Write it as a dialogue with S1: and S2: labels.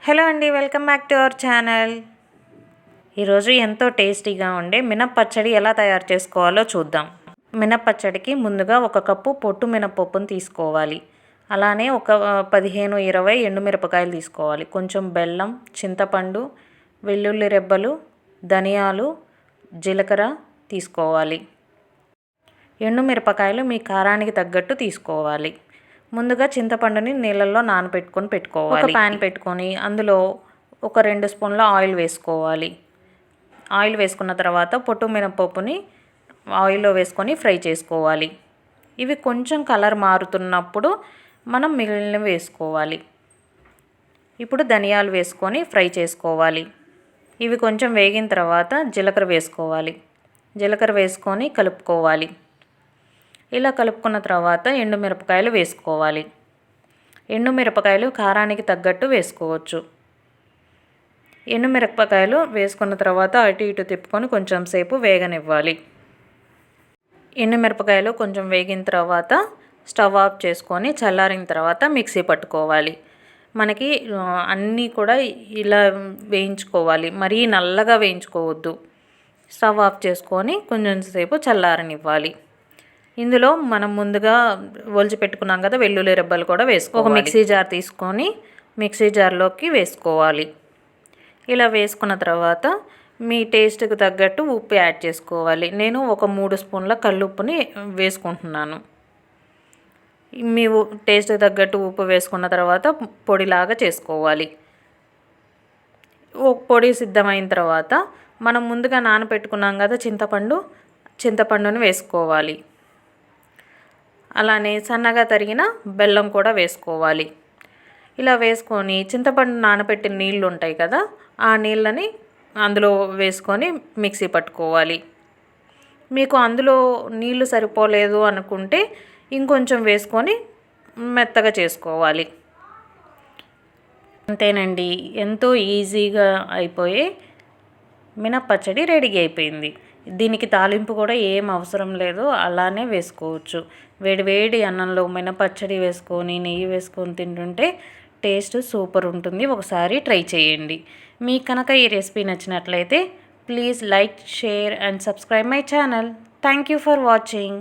S1: Hello అండి, welcome back to our channel. ఈరోజు ఎంతో టేస్టీగా ఉండే మినప్పచ్చడి ఎలా తయారు చేసుకోవాలో చూద్దాం. మినప్పచ్చడికి ముందుగా 1 కప్పు పొట్టు మినపప్పును తీసుకోవాలి. అలానే ఒక 15-20 ఎండుమిరపకాయలు తీసుకోవాలి. కొంచెం బెల్లం, చింతపండు, వెల్లుల్లి రెబ్బలు, ధనియాలు, జీలకర్ర తీసుకోవాలి. ఎండుమిరపకాయలు మీ కారానికి తగ్గట్టు తీసుకోవాలి. ముందుగా చింతపండుని నీళ్ళల్లో పెట్టుకోవాలి. ఒక ప్యాన్ పెట్టుకొని అందులో ఒక 2 స్పూన్ల ఆయిల్ వేసుకోవాలి. ఆయిల్ వేసుకున్న తర్వాత పొట్టు మినపప్పుని ఆయిల్లో వేసుకొని ఫ్రై చేసుకోవాలి. ఇవి కొంచెం కలర్ మారుతున్నప్పుడు మనం మిగిలినవి వేసుకోవాలి. ఇప్పుడు ధనియాలు వేసుకొని ఫ్రై చేసుకోవాలి. ఇవి కొంచెం వేగిన తర్వాత జీలకర్ర వేసుకోవాలి. జీలకర్ర వేసుకొని కలుపుకోవాలి. ఇలా కలుపుకున్న తర్వాత ఎండుమిరపకాయలు వేసుకోవాలి. ఎండుమిరపకాయలు కారానికి తగ్గట్టు వేసుకోవచ్చు. ఎండుమిరపకాయలు వేసుకున్న తర్వాత అటు ఇటు తిప్పుకొని కొంచెం సేపు వేగనివ్వాలి. ఎండుమిరపకాయలు కొంచెం వేగిన తర్వాత స్టవ్ ఆఫ్ చేసుకొని చల్లారిన తర్వాత మిక్సీ పట్టుకోవాలి. మనకి అన్నీ కూడా ఇలా వేయించుకోవాలి, మరీ నల్లగా వేయించుకోవద్దు. స్టవ్ ఆఫ్ చేసుకొని కొంచెం సేపు చల్లారనివ్వాలి. ఇందులో మనం ముందుగా ఒలిచి పెట్టుకున్నాం కదా వెల్లుల్లి రెబ్బలు కూడా వేసుకోవాలి. ఒక మిక్సీ జార్ తీసుకొని మిక్సీ జార్లోకి వేసుకోవాలి. ఇలా వేసుకున్న తర్వాత మీ టేస్ట్కి తగ్గట్టు ఉప్పు యాడ్ చేసుకోవాలి. నేను ఒక 3 స్పూన్ల కల్లుప్పుని వేసుకుంటున్నాను. మీ టేస్ట్కి తగ్గట్టు ఉప్పు వేసుకున్న తర్వాత పొడిలాగా చేసుకోవాలి. పొడి సిద్ధమైన తర్వాత మనం ముందుగా నానబెట్టుకున్నాం కదా చింతపండుని వేసుకోవాలి. అలానే సన్నగా తరిగిన బెల్లం కూడా వేసుకోవాలి. ఇలా వేసుకొని చింతపండు నానబెట్టిన నీళ్ళు ఉంటాయి కదా, ఆ నీళ్ళని అందులో వేసుకొని మిక్సీ పట్టుకోవాలి. మీకు అందులో నీళ్ళు సరిపోలేదు అనుకుంటే ఇంకొంచెం వేసుకొని మెత్తగా చేసుకోవాలి. అంతేనండి, ఎంతో ఈజీగా అయిపోయే మినప్పచ్చడి రెడీ అయిపోయింది. దీనికి తాలింపు కూడా ఏం అవసరం లేదు, అలానే వేసుకోవచ్చు. వేడి అన్నంలో మినప్పచ్చడి వేసుకొని నెయ్యి వేసుకొని తింటుంటే టేస్ట్ సూపర్ ఉంటుంది. ఒకసారి ట్రై చేయండి. మీకు కనుక ఈ రెసిపీ నచ్చినట్లయితే please like, share and subscribe my channel. Thank you for watching.